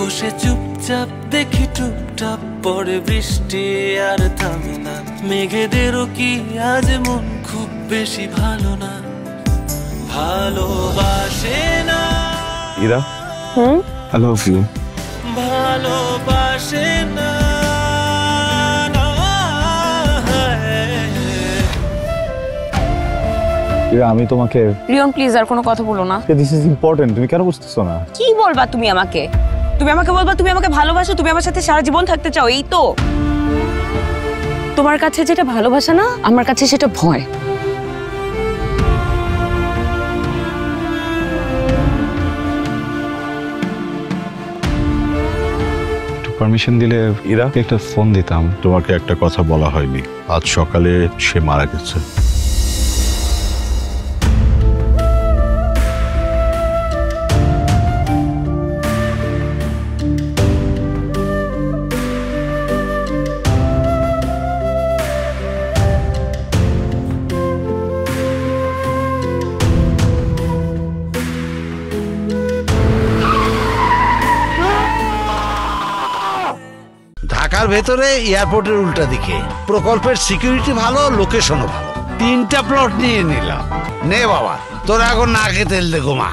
বসে চুপচাপ দেখি টুপটাপ পরে বৃষ্টি আর থামে না। মেঘেদেরও কি আজ মন খুব বেশি ভালো না, ভালোবাসে না। Ira, I love you. ভালোবাসে না। ইরা, আমি তোমাকে রিয়ন প্লিজ আর কোনো কথা বলো না। দিস ইজ ইম্পর্টেন্ট, তুমি কেন বুঝতেছো না? কি বলবা তুমি আমাকে? তুমি আমাকে বলবা তুমি আমাকে ভালোবাসো, তুমি আমার সাথে সারা জীবন থাকতে চাও, এই তো? তোমার কাছে যেটা ভালোবাসা না, আমার কাছে সেটা ভয়। পারমিশন দিলে ইরা একটা ফোন দিতাম। তোমাকে একটা কথা বলা হয়নি, আজ সকালে সে মারা গেছে। ঢাকার ভেতরে এয়ারপোর্টের উল্টা দিকে প্রকল্পের সিকিউরিটি ভালো, লোকেশনও ভালো। 3টা প্লট নিয়ে নিলাম। নে বাবা, তোরা এখন না খেয়ে তেল দে ঘুমা।